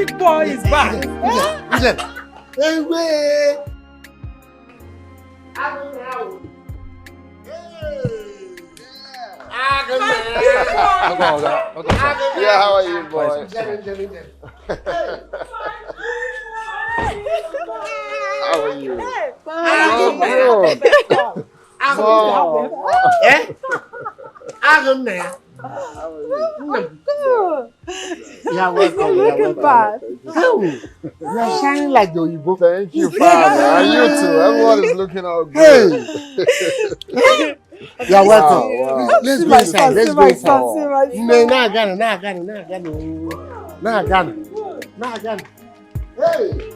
big boy is back. Hey, wait. Yeah, how are you, boy? How are you? Yeah, welcome. Looking bad. You're shining like the Oyibo. Thank you, Father. And you too. Everyone is looking all good. You're welcome. Wow. Let's go inside. Let's go inside. No, Now I got it. Hey.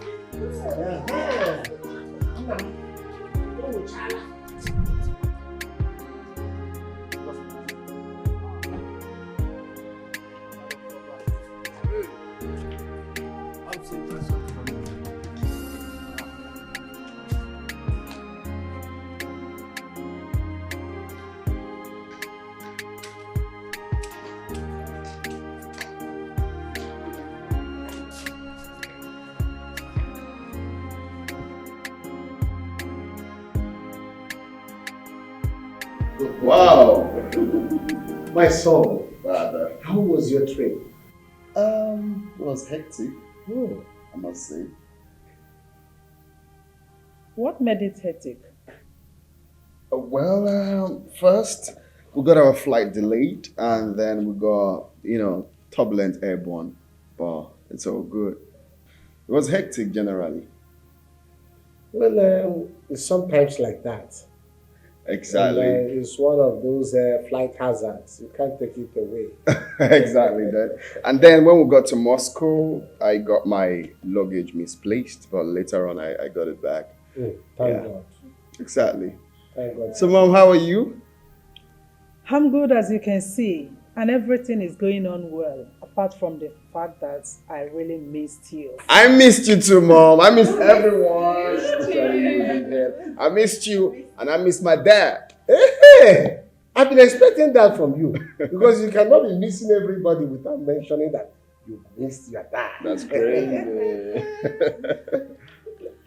Wow. My son, Father. how was your trip? It was hectic, I must say. What made it hectic? First, we got our flight delayed, and then we got, turbulent airborne, but it's all good. It was hectic generally. Well, it's sometimes like that. Exactly. And, it's one of those flight hazards. You can't take it away. Exactly that. And then when we got to Moscow, I got my luggage misplaced, but later on I got it back. Thank God. Exactly. Thank God. So, Mom, how are you? I'm good, as you can see, and everything is going on well, apart from the fact that I really missed you. I missed you too, Mom. I missed everyone. I missed you, and I missed my dad. Hey, I've been expecting that from you because you cannot be missing everybody without mentioning that you missed your dad. That's crazy.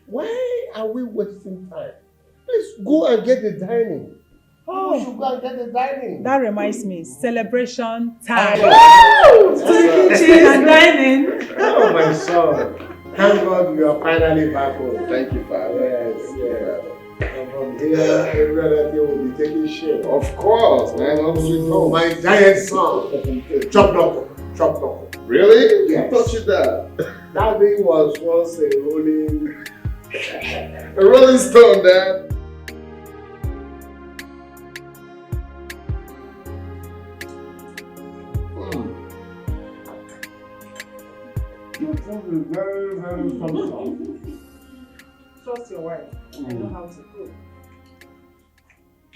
Why are we wasting time? Please go and get the dining. Oh, We should go and get the dining. that reminds me, celebration time. Chicken and dining. Oh, my son. Thank God you are finally back home. Thank you, Father. Yes. And from here, every other thing will be taking shape. Of course, man. Home sweet home. My giant son, chop knuckle. Really? Yes. Who taught you that? That thing was once a Rolling Stone, Dad. Something very, very soft. Trust your wife. I know how to cook.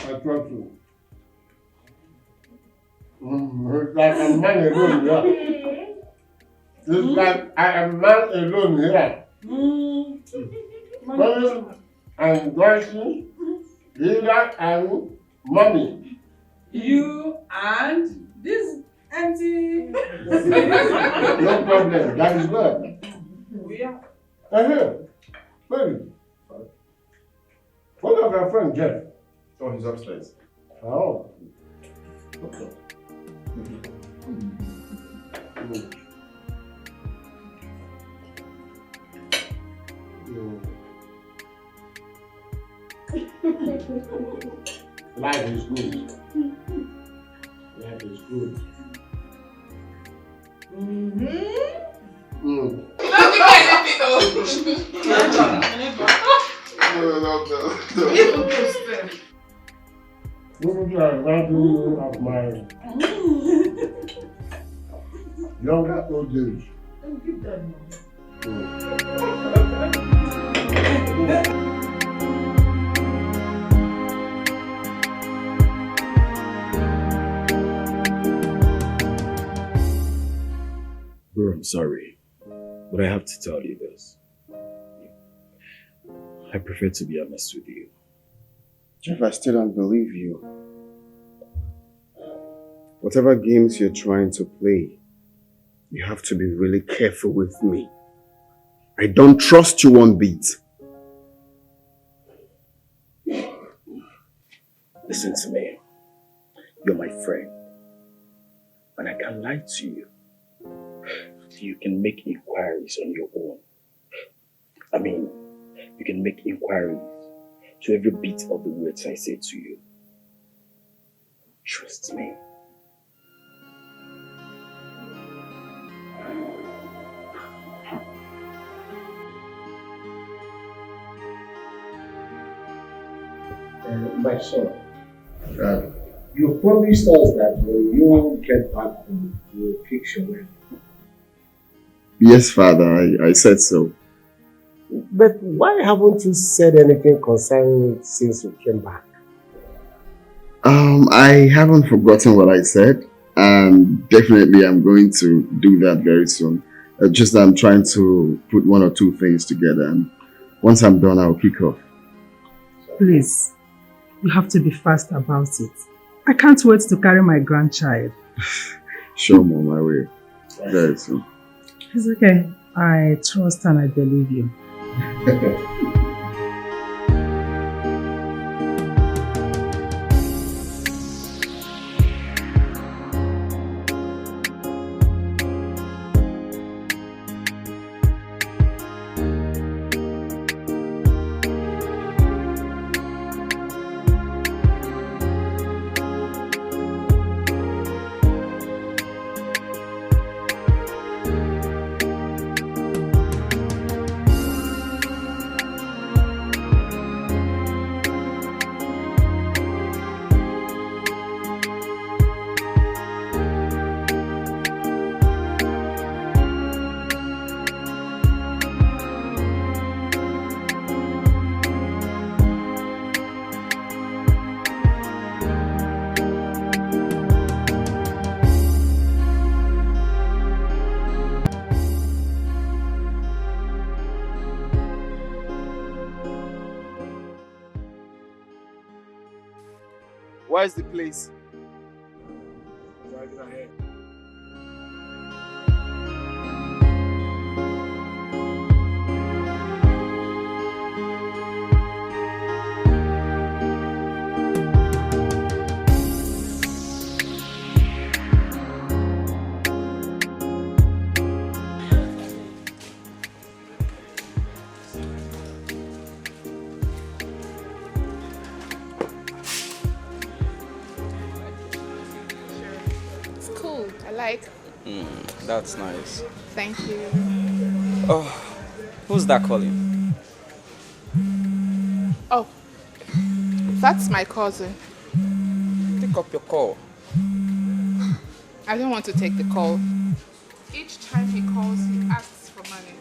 I trust you. It's like I'm man alone here. It's like I am man alone here. Mommy and Dorothy, Hilda and Mommy. You and this empty. No problem, that is good. We are. Baby. What of your friend Jeff? Oh, he's upstairs. Oh. Okay. Life is good. Life is good. Those are examples of my younger old days. Bro, I'm sorry, but I have to tell you this. I prefer to be honest with you. Jeff, I still don't believe you. Whatever games you're trying to play, You have to be really careful with me. I don't trust you one bit. Listen to me. You're my friend. And I can't lie to you. You can make inquiries on your own. I mean, you can make inquiries to every bit of the words I say to you. Trust me. My son, you promised us that when you get back home, you will fix your wedding. Yes, Father, I said so. But why haven't you said anything concerning it since you came back? I haven't forgotten what I said, and definitely I'm going to do that very soon. Just that I'm trying to put one or two things together, and once I'm done, I'll kick off. Please, you have to be fast about it. I can't wait to carry my grandchild. Sure, Mom, I will. Very soon. It's okay. I trust and I believe you. Where's the place? Right ahead. That's nice. Thank you. Oh, who's that calling? Oh, that's my cousin. Pick up your call. I don't want to take the call. Each time he calls, he asks for money.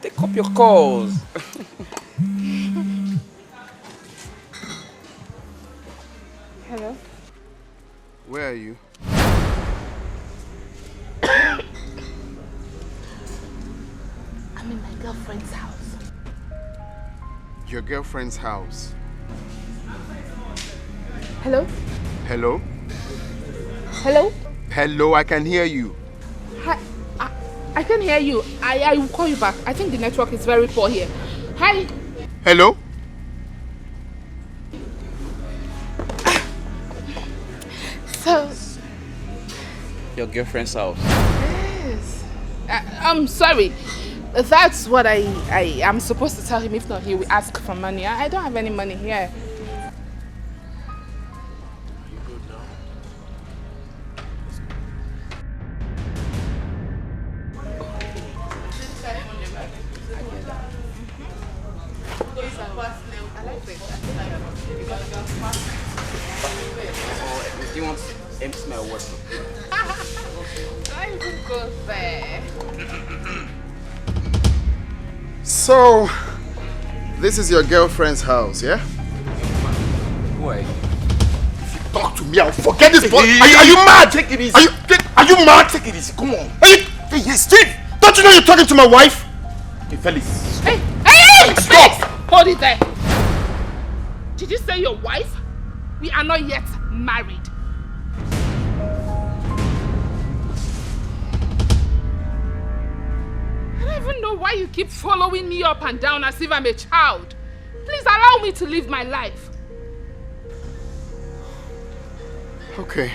Take up your calls. Hello? Where are you? I'm in my girlfriend's house. Your girlfriend's house. Hello? Hello? Hello? Hello, I can hear you. Hi. I can hear you. I will call you back. I think the network is very poor here. Hi. Hello? So, Your girlfriend's house. yes. I'm sorry. That's what I am supposed to tell him. If not, he will ask for money. I don't have any money here. Do you want him to smell what? Don't even go there. So, this is your girlfriend's house, yeah? Why? Talk to me, I'll forget this. Are you mad? Take it easy. Are you mad? Take it easy. Come on. Hey, Steve! Don't you know you're talking to my wife? Hey, Felix. Hey! Stop! Hold it there. Did you say your wife? We are not yet married. I don't even know why you keep following me up and down as if I'm a child. Please allow me to live my life. Okay.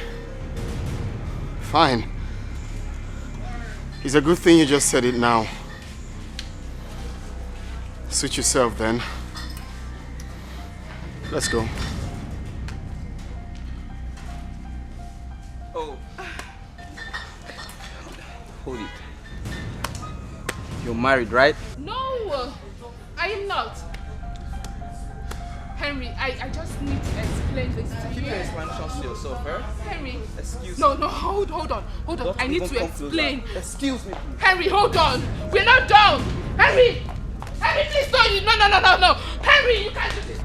Fine. It's a good thing you just said it now. Suit yourself then. Let's go. Oh. Hold it. You're married, right? No, I am not. Henry, I just need to explain this to Keep you. your explanations to yourself, eh? Henry. Excuse No, me. no, hold on. Don't I need even to come closer. explain. Excuse me, please. Henry, hold on. We're not done. Henry, please don't. No. Henry, you can't do this.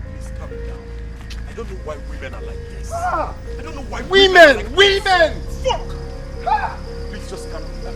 Please calm down. I don't know why women are like this. I don't know why Women! Fuck! Please just calm down.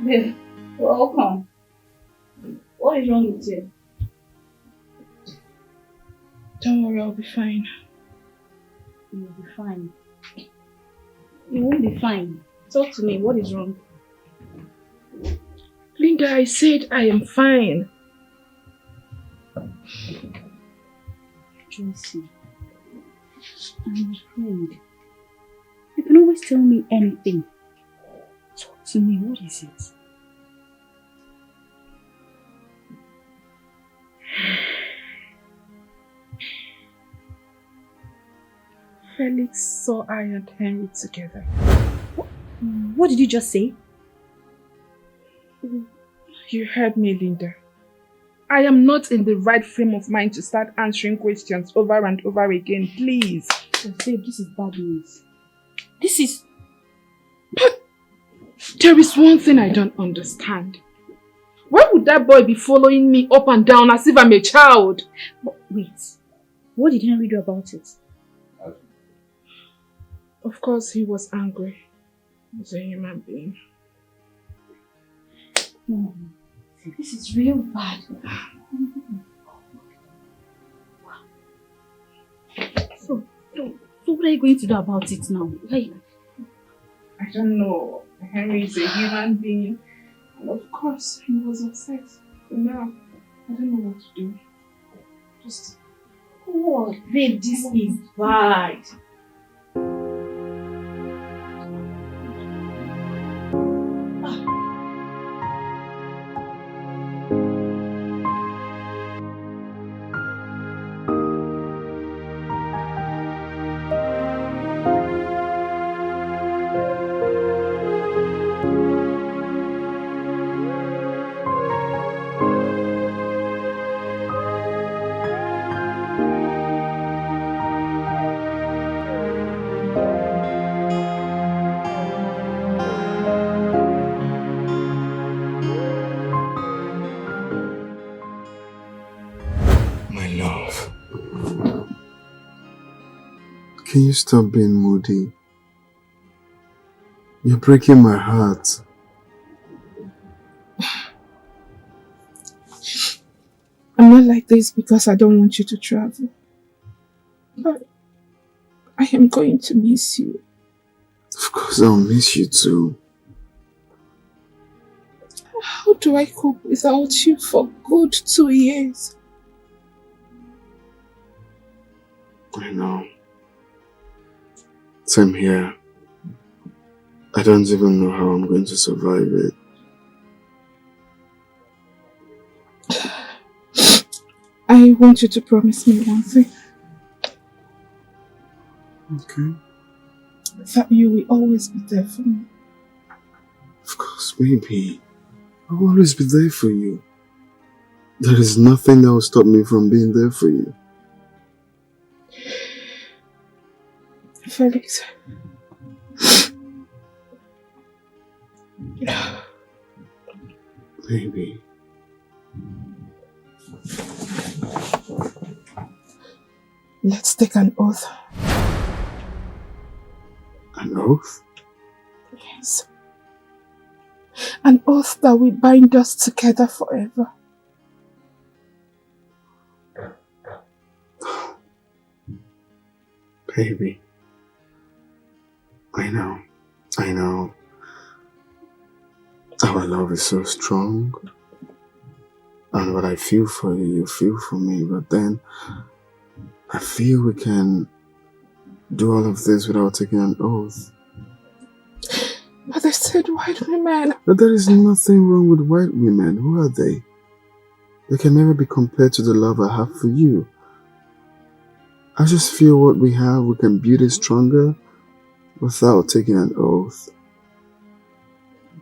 Babe, welcome. What is wrong with you? Don't worry, I'll be fine. You'll be fine. You won't be fine. Talk to me. What is wrong? Linda, I said I am fine. Joycey, I'm your friend. You can always tell me anything. Talk to me. What is it? Felix saw I and Henry together. What did you just say? You heard me, Linda. I am not in the right frame of mind to start answering questions over and over again, please. Oh, babe, this is bad news. This is... But there is one thing I don't understand. Why would that boy be following me up and down as if I'm a child? But wait, what did Henry do about it? Of course, he was angry. He's a human being. No, this is real bad. So what are you going to do about it now? I don't know. Henry is a human being. And of course, he was upset. But now, I don't know what to do. Just... Oh, babe, this is bad. Can you stop being moody? You're breaking my heart. I'm not like this because I don't want you to travel. But I am going to miss you. Of course I'll miss you too. How do I cope without you for good 2 years? I know. Same here. I don't even know how I'm going to survive it. I want you to promise me one thing. Okay. That you will always be there for me. Of course, baby. I'll always be there for you. There is nothing that will stop me from being there for you. Felix. Baby. Let's take an oath. An oath? Yes. An oath that will bind us together forever. Baby. I know. Our love is so strong. And what I feel for you, you feel for me. But then, I feel we can do all of this without taking an oath. But they said white women. But there is nothing wrong with white women. Who are they? They can never be compared to the love I have for you. I just feel what we have, we can build it stronger without taking an oath.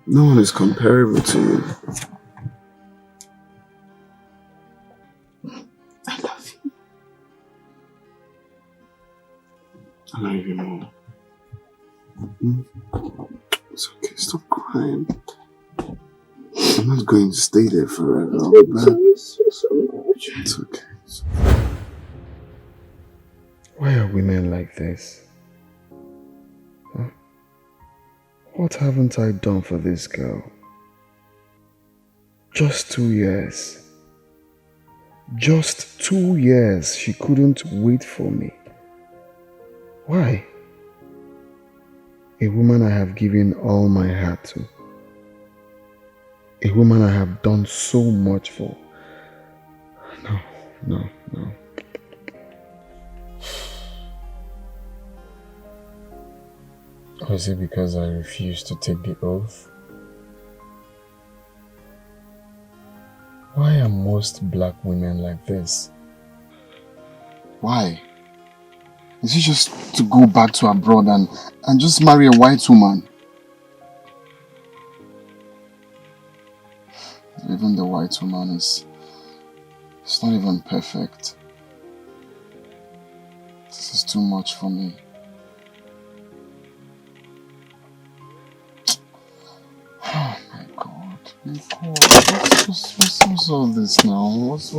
No one is comparable to you. I love you. I love you more. It's okay, stop crying. I'm not going to stay there forever. I'll be back. It's okay. Why are women like this? Huh? What haven't I done for this girl? Just 2 years. Just 2 years she couldn't wait for me. Why? A woman I have given all my heart to. A woman I have done so much for. No. Or is it because I refused to take the oath? Why are most black women like this? Why? Is it just to go back to abroad and just marry a white woman? Even the white woman it's not even perfect. This is too much for me. Oh my God. What's all this now? What's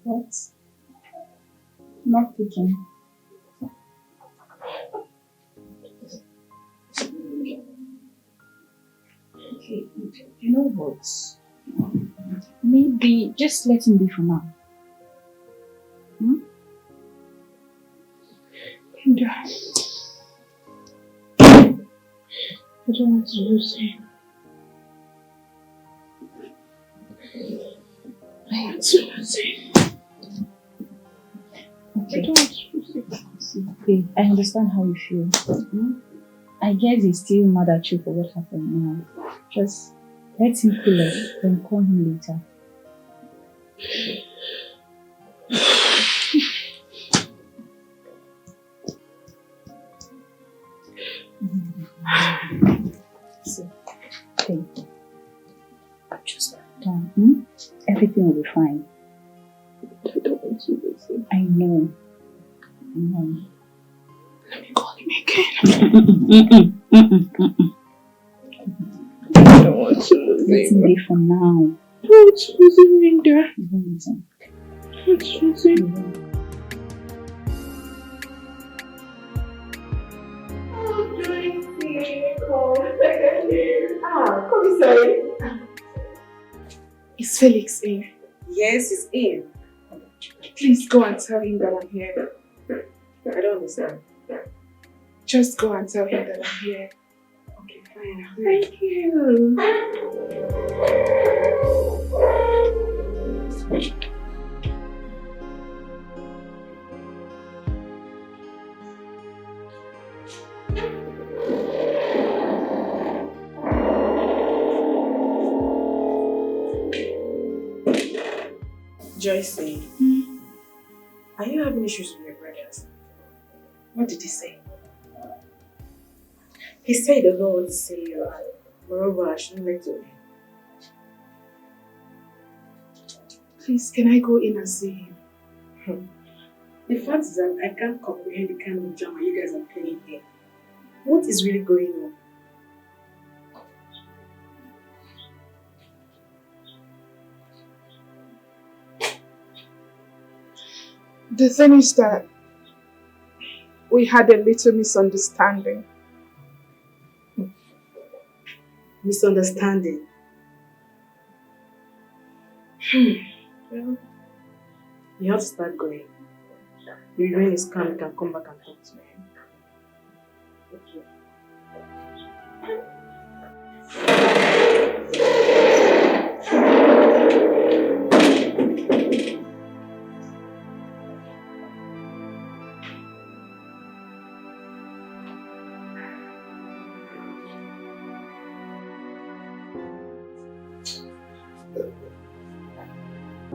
What? Not picking. Okay, you know what? Maybe just let him be for now. And I don't want to lose him. I want to lose him. Okay. I don't want to lose him. Okay, I understand how you feel. I guess he's still mad at you for what happened now. Just let him cool off, then call him later. So, thank you. Just calm. Everything will be fine. I don't want to lose him. I know. I know. Let me call him again. I don't want to lose Let him be for now. I don't want to lose him, Linda. You won't listen. I don't want to lose him. You won't. Come inside. Is Felix in? Yes, he's in. Please go and tell him that I'm here. I don't understand. Just go and tell him that I'm here. Okay, fine. Thank you. Joyce, are you having issues with your brothers? What did he say? He said he doesn't want to see you, and moreover, I shouldn't let you. Please, can I go in and see him? The fact is that I can't comprehend the kind of drama you guys are playing here. What is really going on? The thing is that we had a little misunderstanding. Misunderstanding? Well, you have to start going. When he's calm, you can come back and talk to him. Okay.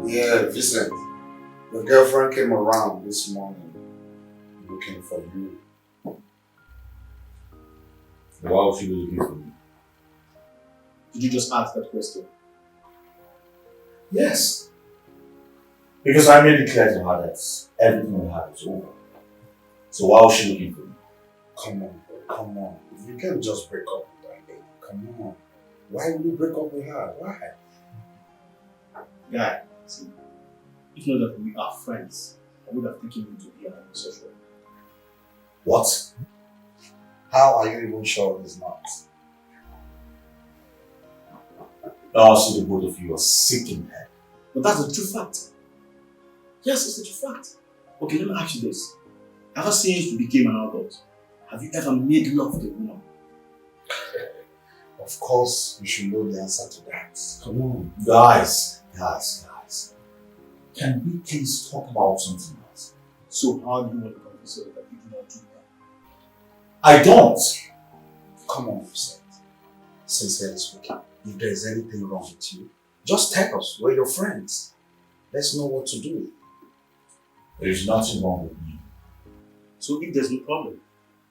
Yeah, Vincent. Your girlfriend came around this morning looking for you. Why was she looking for me? Did you just ask that question? Yes. Because I made it clear to her that everything we had is over. So why was she looking for me? Come on, bro. Come on. You can't just break up with that lady. Come on. Why would you break up with her? Why? Guy, see, if not that we are friends, I would have taken you to be an homosexual. What? How are you even sure he's not? Now I see the both of you are sick in head. But that's a true fact. Yes, it's a true fact. Okay, let me ask you this. Ever since you became an adult, have you ever made love with a woman? Of course, you should know the answer to that. Come on. Guys. Can we please talk about something else? So how do you want to convince her that you do not do that? I don't! Come on, Vincent. Sincerely speaking, if there's anything wrong with you, just tell us. We're your friends. Let's know what to do. There is nothing wrong with me. So if there's no problem,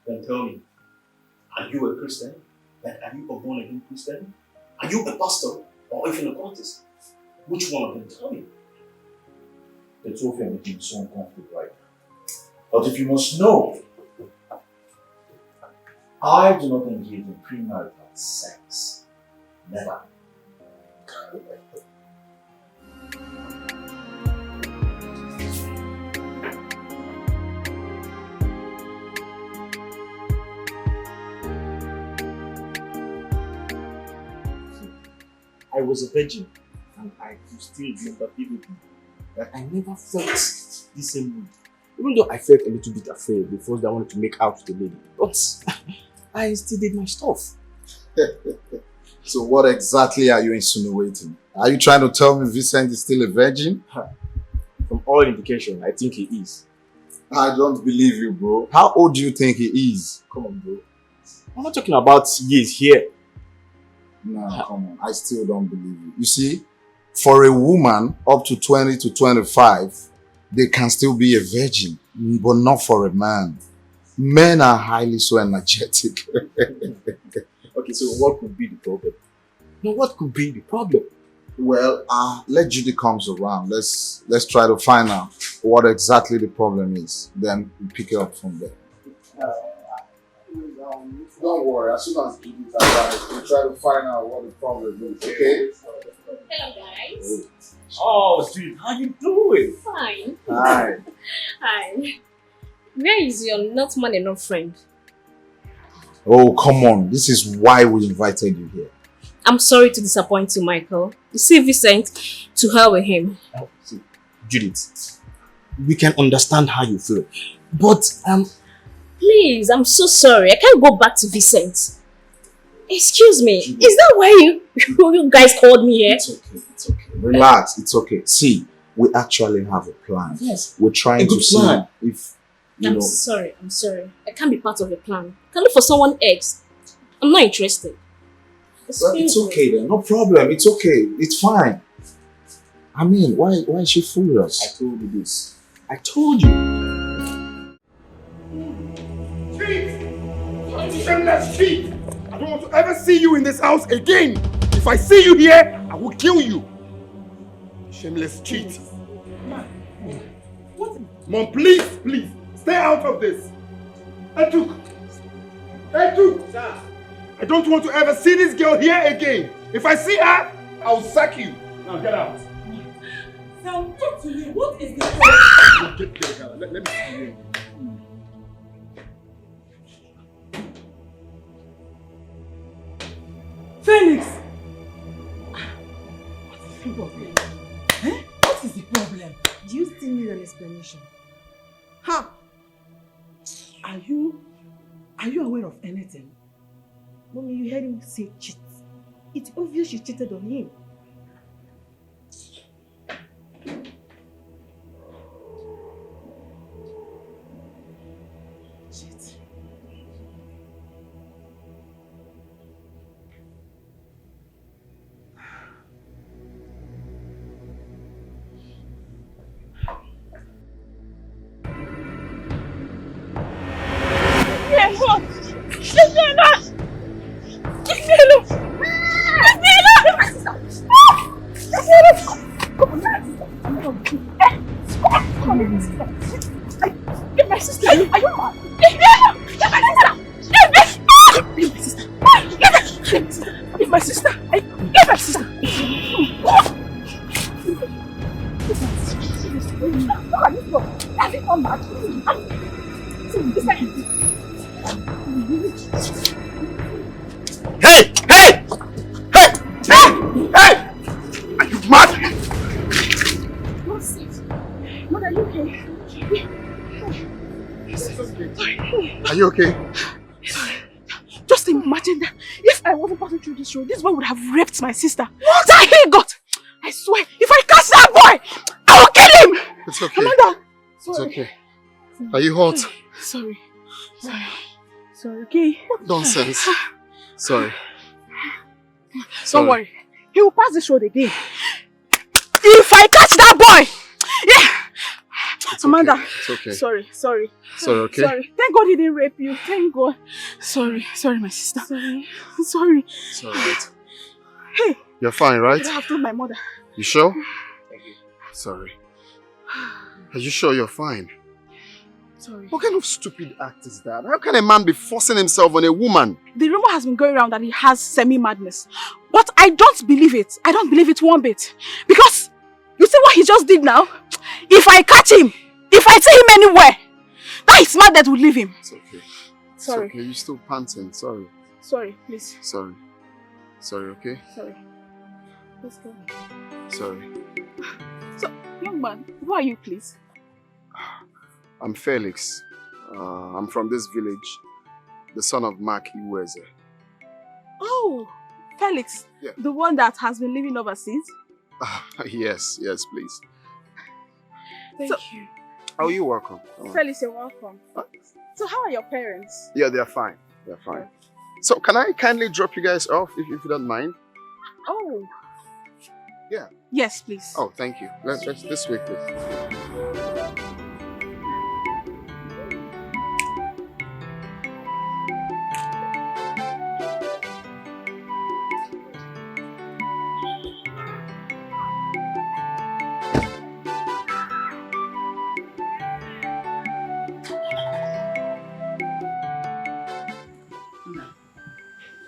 then tell me, are you a Christian? Like, are you a born-again Christian? Are you a pastor or even a cultist? Which one of them? Tell me. The two of you are making me so uncomfortable right now. But if you must know, I do not engage in premarital sex. Never. I was a virgin, and I could still remember vividly that I never felt the same way. Even though I felt a little bit afraid the first day I wanted to make out with the lady, but I still did my stuff. So what exactly are you insinuating? Are you trying to tell me Vincent is still a virgin? From all indication, I think he is. I don't believe you, bro. How old do you think he is? Come on, bro. I'm not talking about years here. No, come on. I still don't believe you. You see, for a woman up to 20 to 25, they can still be a virgin, but not for a man. Men are highly so energetic. Okay, so what could be the problem? No, what could be the problem? Well, let Judy comes around. Let's try to find out what exactly the problem is. Then we pick it up from there. Don't worry. As soon as Judy arrives, we'll try to find out what the problem is. Okay? Hello, guys. Oh, sweet. How you doing? Fine. Hi. Hi. Where is your not man enough friend? Oh, come on. This is why we invited you here. I'm sorry to disappoint you, Michael. You see Vincent, to hell with him. Oh, see, Judith, we can understand how you feel. But, please, I'm so sorry. I can't go back to Vincent. Excuse me. Judith. Is that why you guys called me here? It's okay. It's okay. Relax. It's okay. See, we actually have a plan. Yes. We're trying to see if, I'm sorry. I can't be part of a plan. I can look for someone else. I'm not interested. Well, it's okay then. No problem. It's okay. It's fine. I mean, why is she furious? I told you this. I told you. Cheat! Shameless cheat! I don't want to ever see you in this house again. If I see you here, I will kill you. Shameless cheat. Mom, please, stay out of this. Etuk! Sir. I don't want to ever see this girl here again. If I see her, I'll sack you. Now get out. Sam, talk to me. What is the problem? Get there, girl. Let me see you. Felix! What is the problem? Eh? What is the problem? Do you still need an explanation? Huh? Are you aware of anything? Mommy, you heard him say cheat. It's obvious you cheated on him. Cheat? Yeah, what? Leave me alone! Leave me alone! Leave me alone! Leave me alone! Come on, come on, my sister. Get my sister. Are you mad? Leave me alone! Get my sister! Leave my sister! Leave my sister! Leave my sister! Have you come back? Hey! Are you mad? What's it? Mother, are you okay? Are you okay? Just imagine that if I wasn't passing through this road, this boy would have raped my sister. What? That he got! I swear, if I catch that boy, I will kill him! It's okay. Amanda! It's okay. Are you hot? Sorry, okay? What nonsense. Sorry. Don't worry. He will pass this road again. If I catch that boy! Yeah! It's Amanda. Okay. It's okay. Sorry. Sorry, okay? Sorry. Thank God he didn't rape you. Thank God. Sorry, my sister. Sorry. It's alright. Hey. You're fine, right? I have told my mother. You sure? Thank you. Sorry. Are you sure you're fine? Sorry. What kind of stupid act is that? How can a man be forcing himself on a woman? The rumor has been going around that he has semi-madness. But I don't believe it. I don't believe it one bit. Because, you see what he just did now? If I catch him, if I see him anywhere, that is mad that will leave him. It's okay. Sorry. It's okay, you're still panting. Sorry. Sorry, please. Sorry, okay? Sorry. Let's go. Sorry. So, young man, who are you, please? I'm Felix. I'm from this village. The son of Mark Iweze. Oh, Felix, Yeah. the one that has been living overseas? Yes, please. Thank you. Oh, you're welcome. Felix, you're welcome. So how are your parents? Yeah, they're fine. So can I kindly drop you guys off if you don't mind? Oh. Yeah. Yes, please. Oh, thank you. Let's this way, please.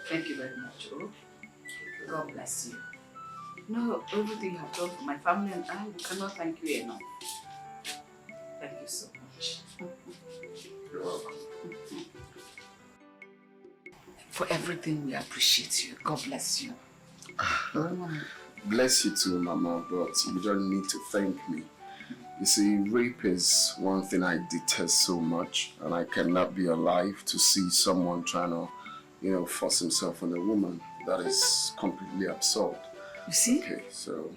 Thank you very much, oh. God bless you. No, everything you have done for my family and I, we cannot thank you enough. Thank you so much. You're welcome. For everything, we appreciate you. God bless you. Bless you too, Mama, but you don't need to thank me. You see, rape is one thing I detest so much, and I cannot be alive to see someone trying to, force himself on a woman. That is completely absurd. You see? Okay, so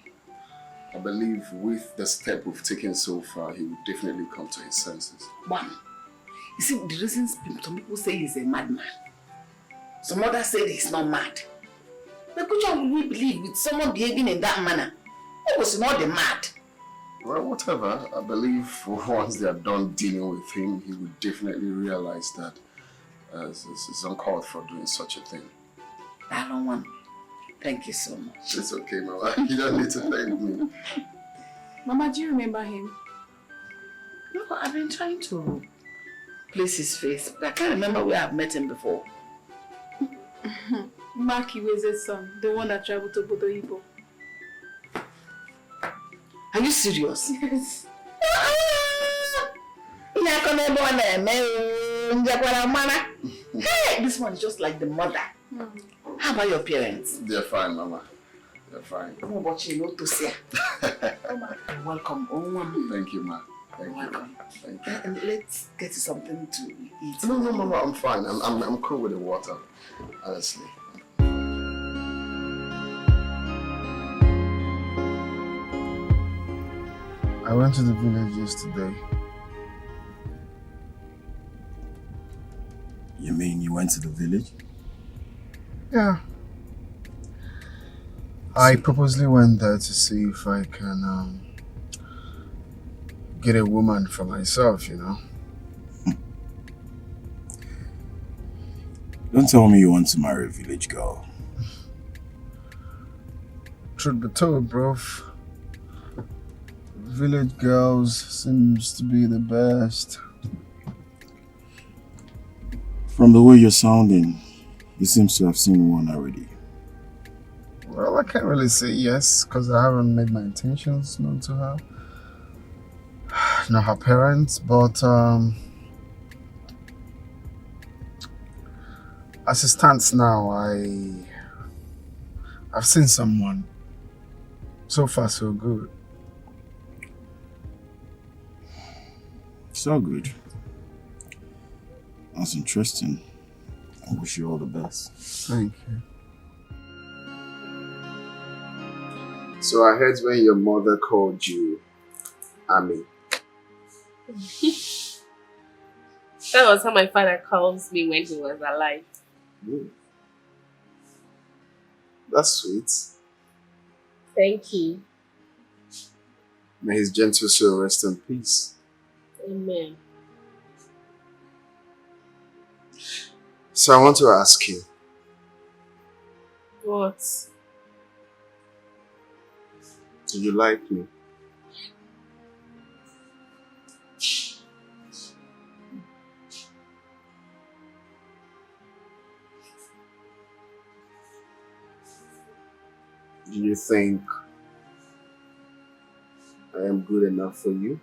I believe with the step we've taken so far, he will definitely come to his senses. One, you see, the reasons some people say he's a madman. Some others say he's not mad. But which one will we believe with someone behaving in that manner? It was not the mad. Well, whatever. I believe once they are done dealing with him, he will definitely realize that it's uncalled for doing such a thing. I don't want. Thank you so much. It's okay, Mama. You don't need to thank me. Mama, do you remember him? No, I've been trying to place his face, but I can't remember where I've met him before. Mark Iweze's son, the one that traveled to Bodo Ibo. Are you serious? Yes. Hey, this one is just like the mother. How about your parents? They're fine, Mama. They're fine. I'm watching you to see. Welcome, Thank you, Ma. Thank you. Thank you. And let's get you something to eat. No, Mama, I'm fine. I'm cool with the water, honestly. I went to the village yesterday. You mean you went to the village? Yeah. I purposely went there to see if I can get a woman for myself, Don't tell me you want to marry a village girl. Truth be told, bro, village girls seems to be the best. From the way you're sounding, you seem to have seen one already. Well, I can't really say yes, because I haven't made my intentions known to her. Not her parents, but as it stands now, I've seen someone. So far, so good. So good. That's interesting. I wish you all the best. Thank you. So I heard when your mother called you Ami. That was how my father calls me when he was alive. That's sweet. Thank you. May his gentle soul rest in peace. Amen. So I want to ask you. What? Do you like me? Do you think I am good enough for you?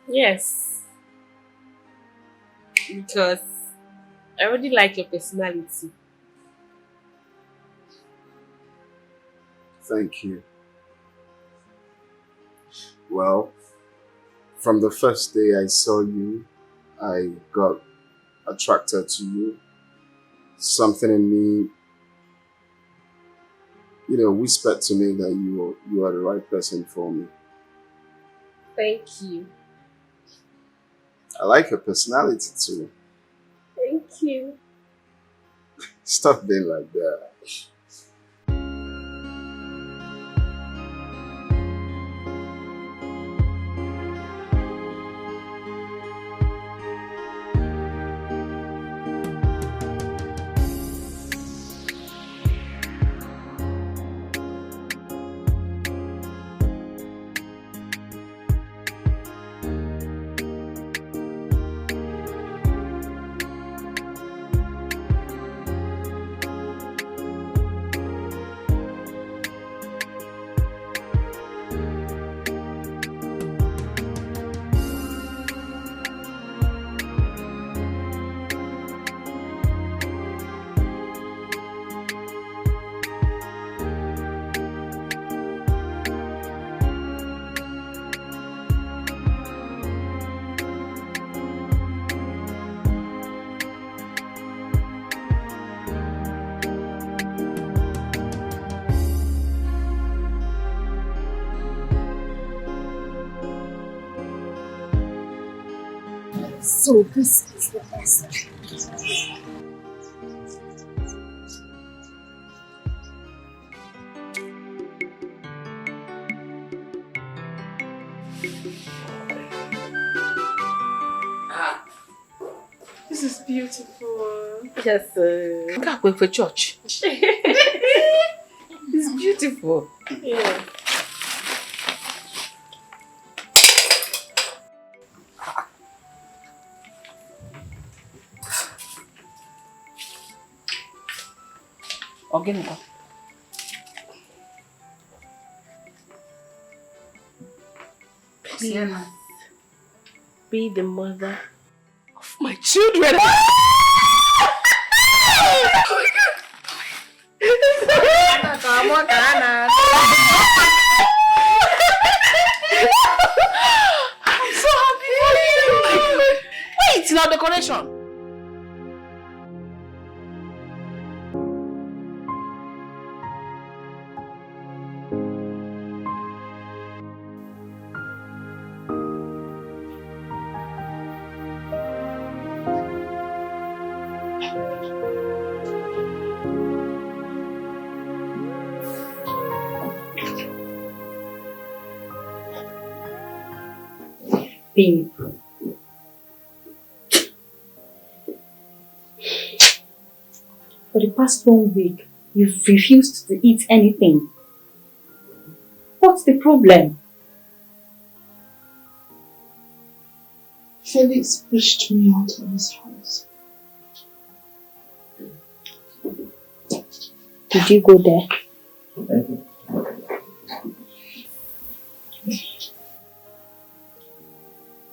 Yes. Because I already like your personality. Thank you. Well, from the first day I saw you, I got attracted to you. something in me, whispered to me that you are the right person for me. Thank you. I like your personality too. Thank you. Stop being like that. So this is the message. This is beautiful. Yes, I can't wait for church. It's beautiful. Yeah. Again, Please be the mother of my children. Come on, Anna. I'm so happy for you. Wait, now decoration. Babe. For the past 1 week, you've refused to eat anything. What's the problem? Felix pushed me out of his house. Did you go there?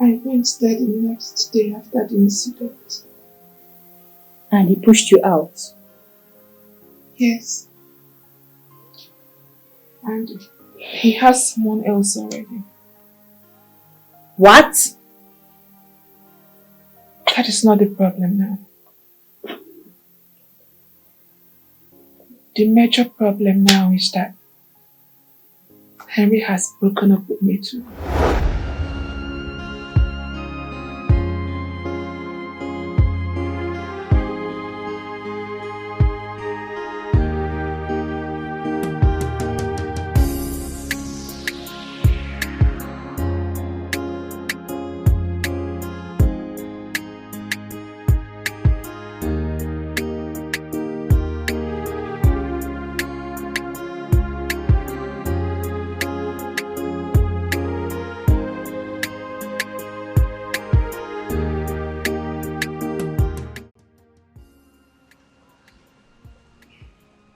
I went there the next day after the incident. And he pushed you out? Yes. And he has someone else already. What? That is not the problem now. The major problem now is that Henry has broken up with me too.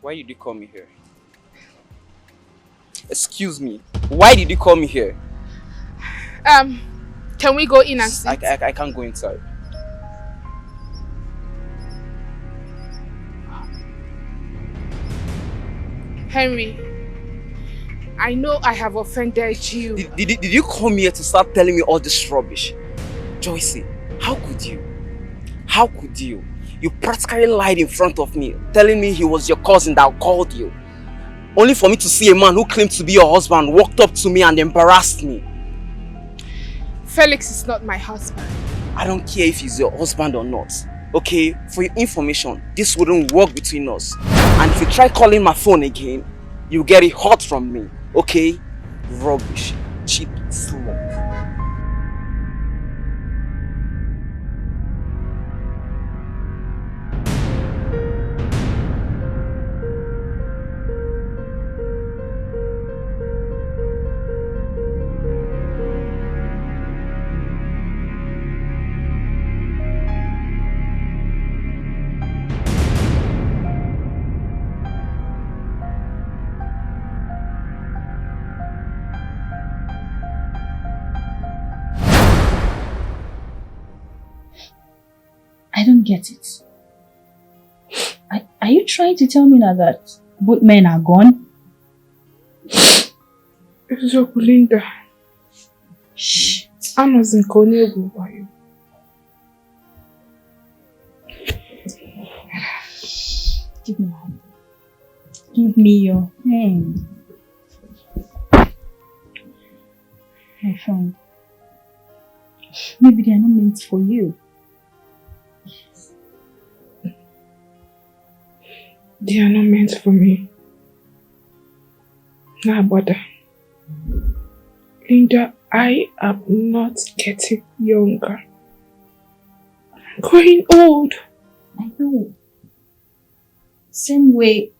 Why did you call me here? Excuse me. Why did you call me here? Can we go in and sit? I can't go inside. Henry, I know I have offended you. Did you come here to start telling me all this rubbish? Joycey, how could you? How could you? You practically lied in front of me, telling me he was your cousin that called you. Only for me to see a man who claimed to be your husband walked up to me and embarrassed me. Felix is not my husband. I don't care if he's your husband or not. Okay, for your information, this wouldn't work between us. And if you try calling my phone again, you'll get it hot from me. Okay? Rubbish. Cheap slut. I don't get it. Are you trying to tell me now that both men are gone? So, Linda. Shh. I'm not in Konegu by you. Give me your hand. Give me your hand. My friend. Maybe they are not meant for you. They are not meant for me. Nah, brother. Linda, I am not getting younger. I'm growing old. I know. Same way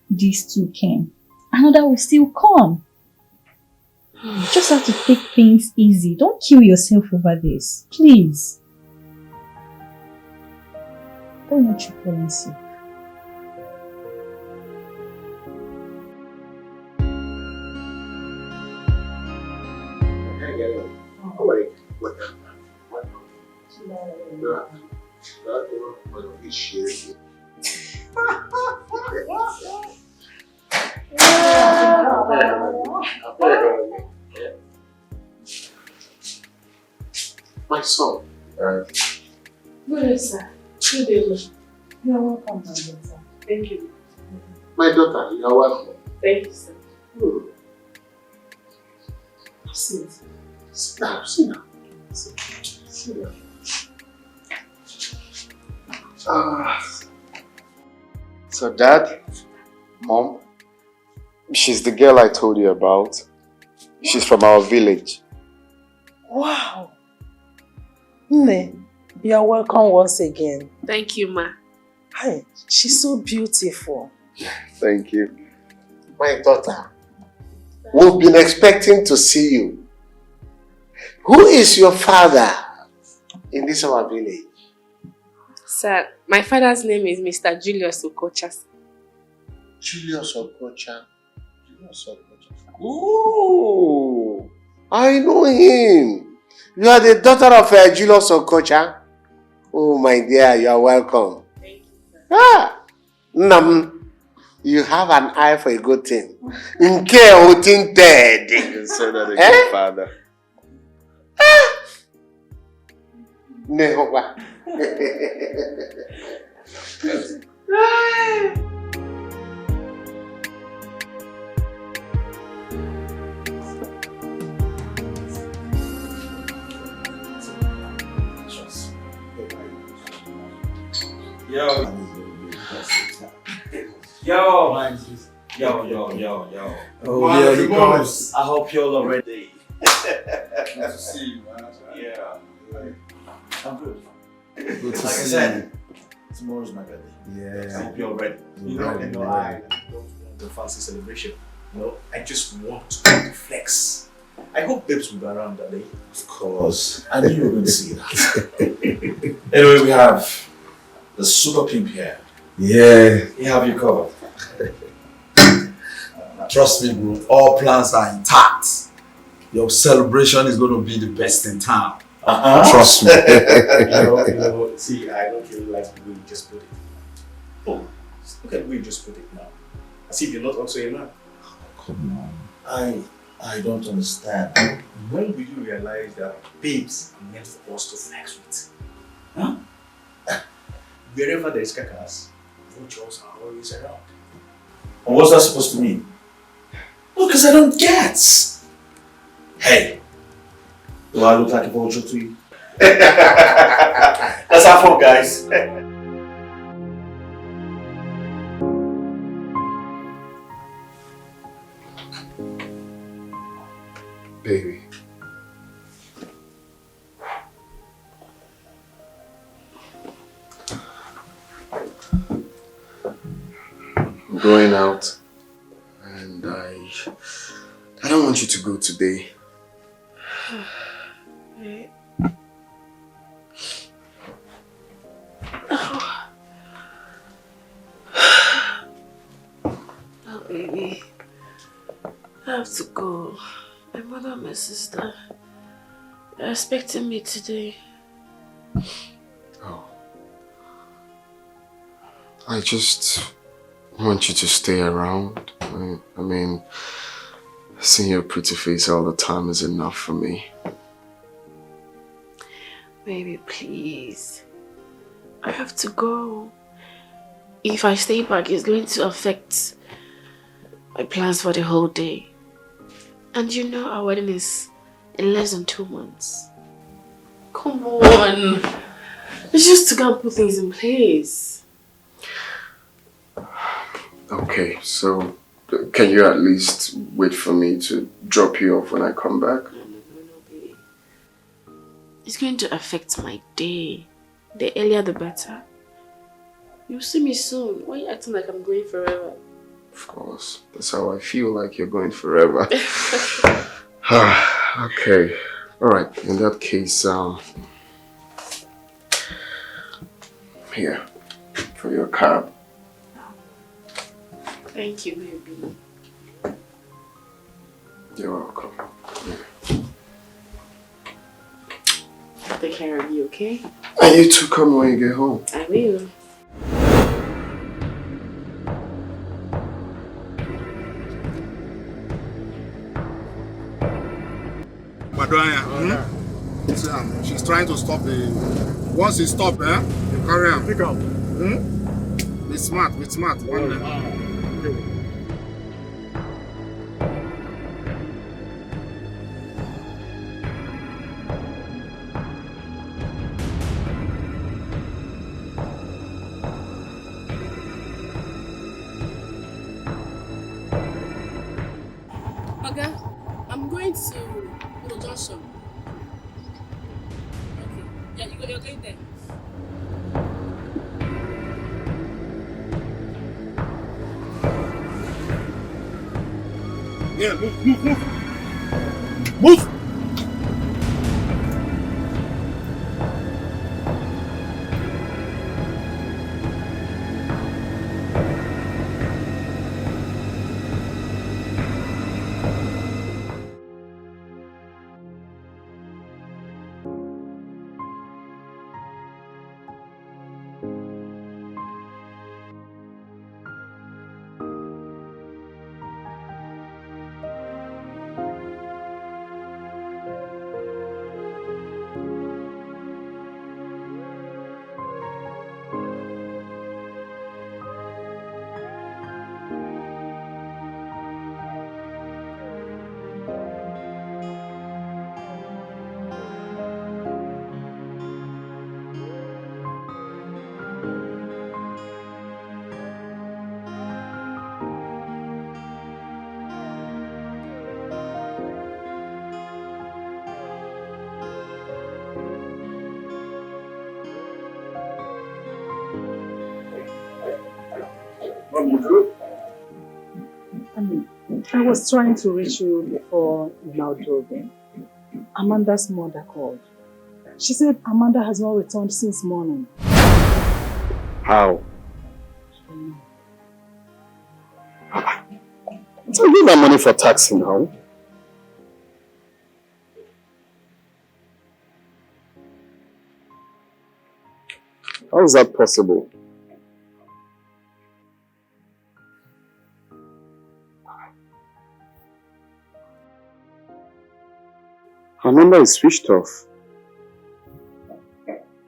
these two came. Another will still come. You just have to take things easy. Don't kill yourself over this. Please. Don't want you falling sick. My son. Good, sir. Good evening. You are welcome, my daughter. Thank you. My daughter, you are welcome. Thank you, sir. Sit. Sit down, sit down. Sit down. So Dad, Mom, she's the girl I told you about. She's from our village. Wow. Nne, you are welcome once again. Thank you, ma. Hi, she's so beautiful. Thank you. My daughter, we've been expecting to see you. Who is your father in this our village? Sir, my father's name is Mr. Julius Okocha. Julius Okocha. Julius Okocha. Oh, I know him. You are the daughter of Julius Okocha. Oh, my dear, you are welcome. Thank you, sir. You have an eye for a good thing. Nke otin dead. You say that again, father. Nehowa. Yo. Oh, yeah, he comes. I hope you're all ready. Good to see you, man. Yeah. I'm good. Good to like see I said, tomorrow's my birthday. Yeah. I hope you're ready. You know, Ready, I don't want the fancy celebration. You know, I just want to flex. I hope babes will be around that day. Of course. I knew you were going to see that. Anyway, we have the super pimp here. Yeah. We have you covered. Trust me, bro. All plans are intact. Your celebration is going to be the best in town. Trust me. See, I don't really like the way you just put it. Oh, look at the way you just put it now. As if you're not also a man. Come on. I don't understand. When will you realize that babes are meant for us to flex with? Huh? wherever there is carcass, vultures are always around. And what's that supposed to mean? No, because I don't get. Hey, do I look like a vulture to you? Let's have fun, guys. Baby. I'm going out. And I don't want you to go today. Oh, baby. I have to go. My mother and my sister are expecting me today. Oh. I just want you to stay around. I mean, seeing your pretty face all the time is enough for me. Baby, please. I have to go. If I stay back, it's going to affect my plans for the whole day. And you know our wedding is in less than 2 months. Come on. It's just to go and put things in place. Okay, so can you at least wait for me to drop you off when I come back? No, baby. It's going to affect my day. The earlier the better. You'll see me soon. Why are you acting like I'm going forever? Of course. That's how I feel, like you're going forever. Okay. Alright, in that case, here, for your cab. Thank you, baby. You're welcome. I'll take care of you, okay? And you too, come when you get home. I will. Maduanya, she's trying to stop the... Once you stop, you carry on. Pick up. Be smart, be smart. Okay, I'm going to the junction. Okay, yeah, you're going there. Yeah, move. Move! I was trying to reach you before you now drove in. Amanda's mother called. She said Amanda has not returned since morning. How? So you need my money for taxi now? How is that possible? Her number is switched off.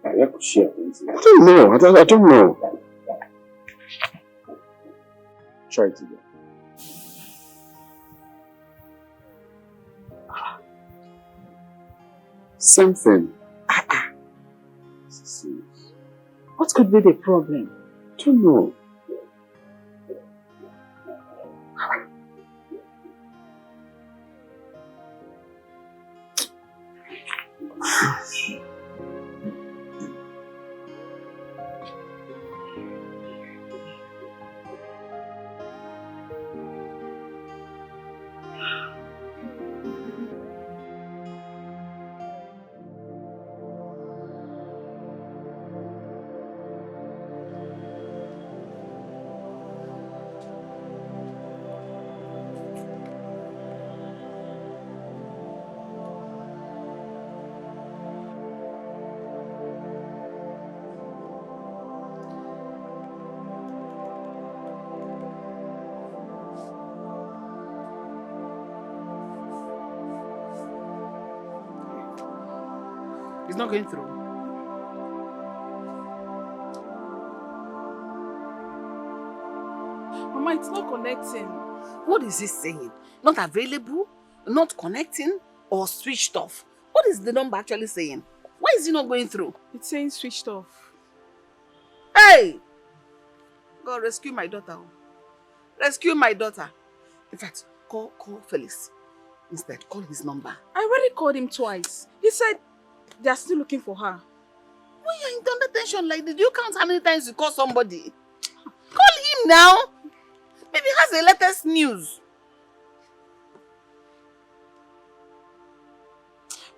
You're could she have been through? I don't know. I don't know. Try it again. Same thing. This is serious. What could be the problem? I don't know. It's not going through. Mama, it's not connecting. What is it saying? Not available, not connecting, or switched off? What is the number actually saying? Why is it not going through? It's saying switched off. Hey! God, rescue my daughter. Rescue my daughter. In fact, call Felix. Instead, call his number. I already called him twice. He said they are still looking for her. When you're in under tension like this, do you count how many times you call somebody? Call him now. Maybe he has the latest news.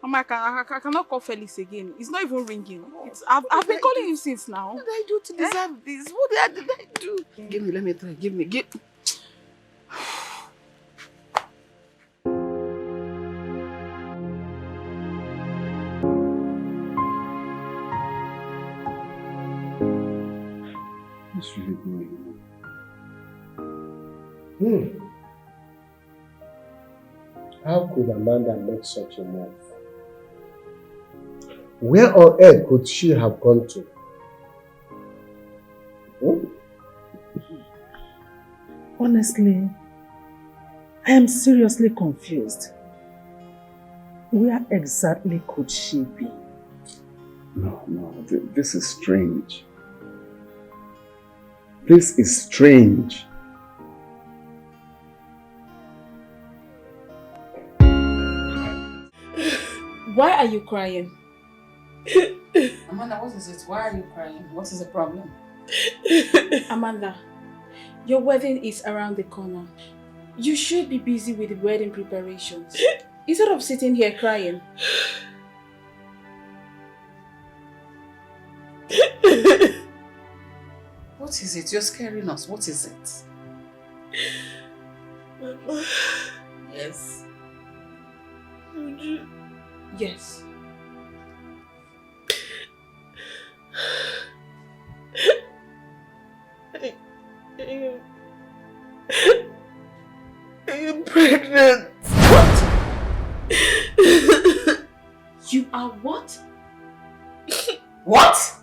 Mama, I cannot call Felix again. It's not even ringing. I've been calling him since now. What did I do to deserve this? What did I do? Give me, let me try. Give me. What's really going on? How could Amanda make such a move? Where on earth could she have gone to? Honestly, I am seriously confused. Where exactly could she be? No, this is strange. This is strange. Why are you crying? Amanda, what is it? Why are you crying? What is the problem? Amanda, your wedding is around the corner. You should be busy with the wedding preparations. Instead of sitting here crying. What is it? You're scaring us. What is it? Mama. Yes. Yes. I am pregnant. What? You are what? What?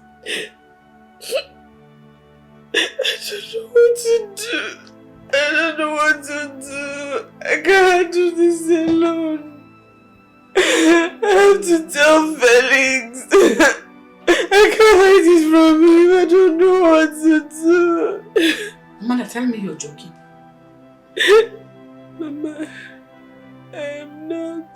I don't know what to do. I can't do this alone. I have to tell Felix. I can't hide it from him. I don't know what to do. Amanda, tell me you're joking. Mama, I am not.